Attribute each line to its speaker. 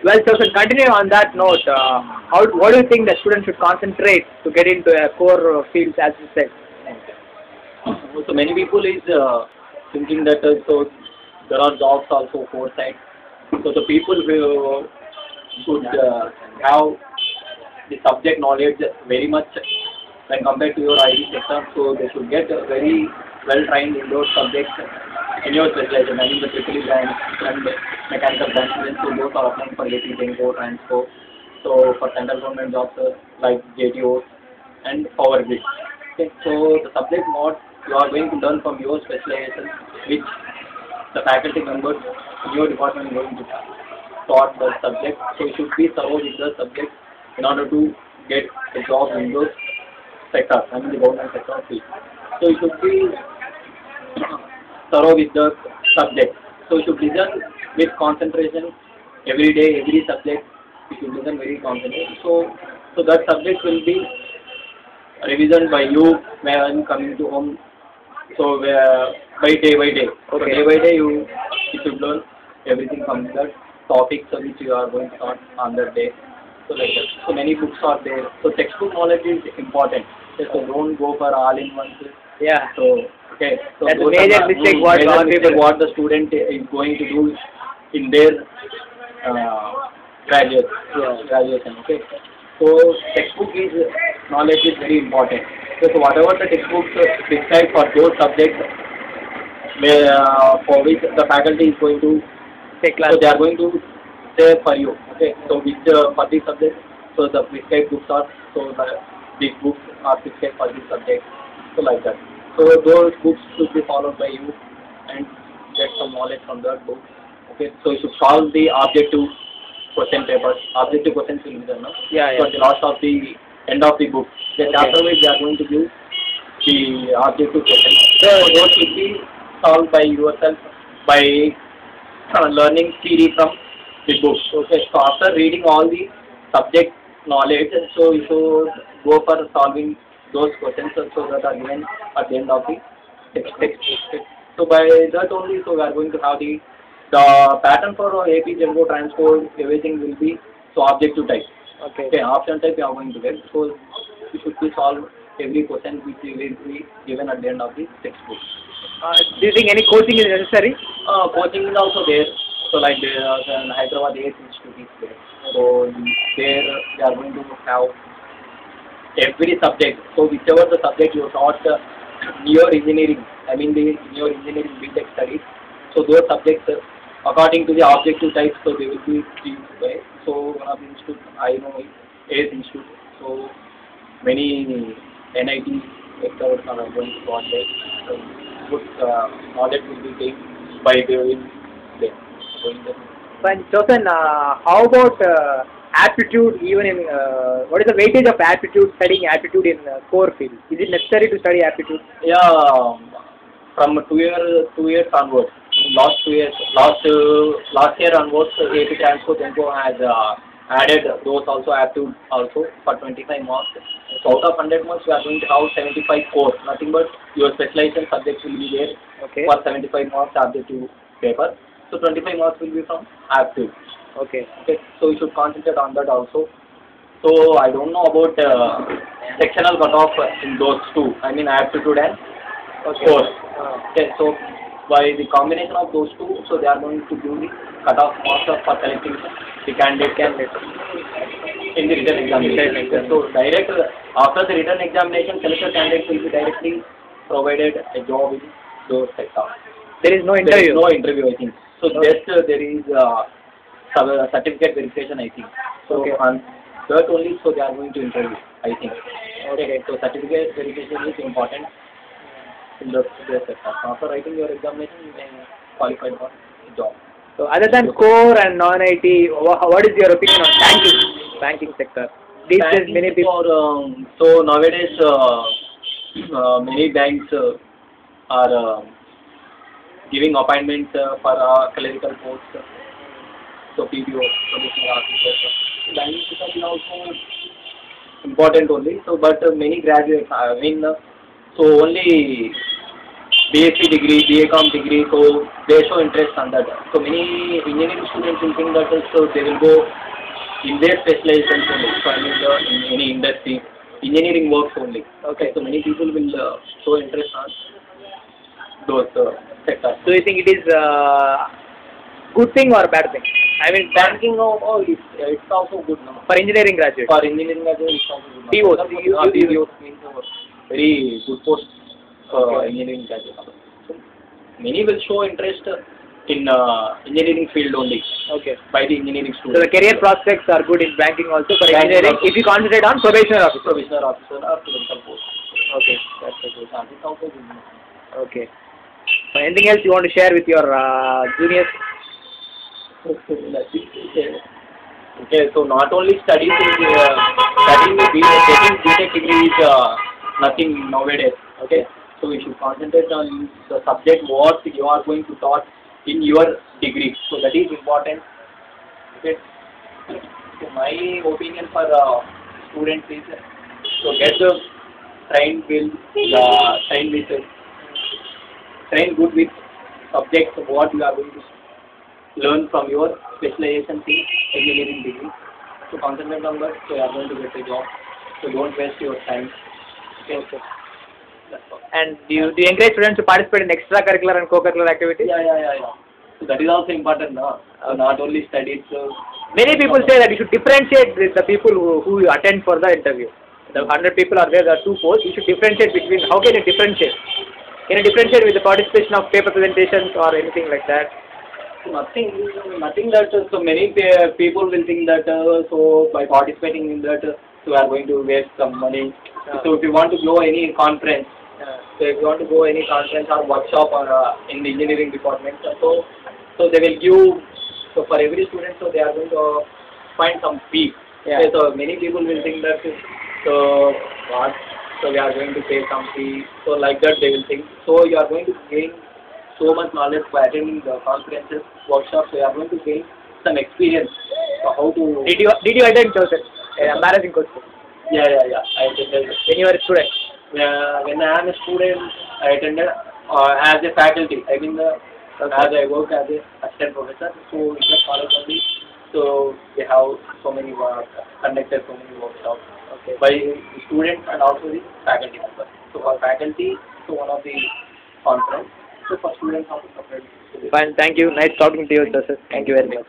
Speaker 1: Well, so to continue on that note, what do you think the student should concentrate to get into a core fields as you said?
Speaker 2: So many people is thinking that so there are jobs also four sides. So the people who should have the subject knowledge very much when compared to your ID sector. So they should get very well trained in those subjects in your specialization. I mean the triple branch and mechanical branch. So those are applying for AP, Genco, Transco. So for central government jobs like JTO and Power Grid. Okay, so the subject what you are going to learn from your specialization, which the faculty members in your department are going to taught the subject. So you should be thorough with the subject in order to get a job in those sectors, I mean the government sector field. So you should be thorough with the subject. So you should listen with concentration every day, every subject. You should listen very concentration. So that subject will be revision by you when coming to home. So by day by day. So
Speaker 1: Okay.
Speaker 2: day by day you should learn everything from the topics which you are going to start on that day. So like that. So many books are there. So textbook knowledge is important. Okay, so don't go for all in one.
Speaker 1: Yeah.
Speaker 2: So okay. So
Speaker 1: That's a
Speaker 2: those
Speaker 1: major
Speaker 2: are
Speaker 1: mistake
Speaker 2: the
Speaker 1: what
Speaker 2: major
Speaker 1: all
Speaker 2: mistake
Speaker 1: people-
Speaker 2: what the student is going to do in their graduate graduation. Okay. So textbook is knowledge is very important. So whatever the textbooks prescribed for those subjects for which the faculty is going to,
Speaker 1: Take class.
Speaker 2: so they are going to say for you. Okay. So which for this subject, so the prescribed books are, so these books are prescribed for this subject. So like that. So those books should be followed by you and get some knowledge from that book. Okay. So you should solve the objective question papers. Objective questions will be done now.
Speaker 1: Yeah,
Speaker 2: So
Speaker 1: yeah.
Speaker 2: at the last of the end of the book, the
Speaker 1: Okay.
Speaker 2: chapter wise they are going to give the objective questions. So those should be solved by yourself by learning theory from the book. Okay. So after reading all the subject knowledge, so you should go for solving those questions so that are given at the end of the text. So by that only, so we are going to have the pattern for AP, Genco, Transco, everything will be so objective type.
Speaker 1: Okay.
Speaker 2: Okay, option type you are going to get. So you should be solve every question which will be given at the end of the textbook.
Speaker 1: Do you think any coaching is necessary?
Speaker 2: Coaching is also there. So like there the Hyderabad AS Institute is there. So there they are going to have every subject. So whichever the subject you taught near engineering, I mean the near engineering BTech studies. So those subjects according to the objective type, so they will be used by. So one of the institute I know is AS Institute. So many NIT lecturers are going to watch there. So good knowledge will be gained by doing there. Going there.
Speaker 1: Fine. Chosan, how about aptitude even in, what is the weightage of aptitude, studying aptitude in core field? Is it necessary to study aptitude?
Speaker 2: Yeah, from 2 years onwards. Last year onwards, AP Transco Genco has added those also aptitude also for 25 marks. So out of 100 marks, we are going to have 75 core. Nothing but your specialization subjects will be there
Speaker 1: Okay.
Speaker 2: for 75 marks objective paper. So 25 marks will be from aptitude.
Speaker 1: Okay.
Speaker 2: Okay, so you should concentrate on that also. So I don't know about sectional cutoff in those two. I mean aptitude and
Speaker 1: Okay.
Speaker 2: core. Okay, so by the combination of those two, so they are going to do the cutoff marks for selecting the candidate in the written examination. So direct after the written examination, selected candidates will be directly provided a job in those sectors.
Speaker 1: There is no
Speaker 2: There is
Speaker 1: interview.
Speaker 2: no interview, I think. So
Speaker 1: Okay.
Speaker 2: just there is certificate verification, I think. So
Speaker 1: Okay.
Speaker 2: on that only, so they are going to interview, I think.
Speaker 1: Okay.
Speaker 2: So certificate verification is important in the sector. After writing your examination, you may qualify for the job.
Speaker 1: So other than core and non-IT, what is your opinion on banking sector? These days
Speaker 2: Banking
Speaker 1: many people.
Speaker 2: sector, so nowadays many banks are giving appointments for clerical posts. So PDO, professional officer. Banking sector is also important only. So but many graduates, I mean, so only BSc degree, BAcom degree, so they show interest on that. So many engineering students will think that so they will go in their specializations only, so I mean in any industry, engineering works only.
Speaker 1: Okay.
Speaker 2: So many people will show interest on those sectors.
Speaker 1: So you think it is good thing or bad thing? I mean,
Speaker 2: Banking, it's also good now.
Speaker 1: for engineering graduates.
Speaker 2: For engineering graduates, it's also good now.
Speaker 1: POs,
Speaker 2: POs means very good post for engineering graduates. So many will show interest in engineering field only
Speaker 1: Okay.
Speaker 2: by the engineering
Speaker 1: So
Speaker 2: students.
Speaker 1: the career prospects are good in banking also for
Speaker 2: Banking
Speaker 1: engineering
Speaker 2: also.
Speaker 1: if you concentrate on probationary officer.
Speaker 2: Provisional officer or clinical post.
Speaker 1: Okay.
Speaker 2: That's a good chance. It's also good now.
Speaker 1: Okay. So anything else you want to share with your juniors?
Speaker 2: Okay, so not only studying getting BTech degree is nothing nowadays. Okay, so we should concentrate on the subject what you are going to taught in your degree. So that is important. Okay, so my opinion for students is so get the train good with subjects what you are going to learn from your specialization in engineering degree. So concentrate on that, so you are going to get a job. So don't waste your time. Okay. That's all.
Speaker 1: And do you encourage students to participate in extracurricular and co-curricular activities?
Speaker 2: Yeah. So that is also important, no? So not only studies.
Speaker 1: Many people say that you should differentiate with the people who attend for the interview. The 100 people are there are two posts. You should differentiate between. How can you differentiate? Can you differentiate with the participation of paper presentations or anything like that?
Speaker 2: Nothing that so many people will think that so by participating in that so we are going to waste some money. So if you want to go any conference, so if you want to go any conference or workshop or in the engineering department, so they will give so for every student so they are going to find some fee.
Speaker 1: Yeah.
Speaker 2: Okay, so many people will think that so what so we are going to pay some fee. So like that they will think. So you are going to gain so much knowledge by attending the conferences, workshops. So you are going to gain some experience for how to.
Speaker 1: Did you attend, Joseph? Embarrassing question.
Speaker 2: Yeah. I attended.
Speaker 1: When you were a student.
Speaker 2: When I am a student, I attended as a faculty. I mean, as I work as a assistant professor. So in the college only, so we have so many conducted so many workshops.
Speaker 1: Okay.
Speaker 2: By the students and also the faculty members. So for faculty, so one of the conference. So for students, also separate.
Speaker 1: Fine. Thank you. Nice talking to you, Joseph. Thank you very much.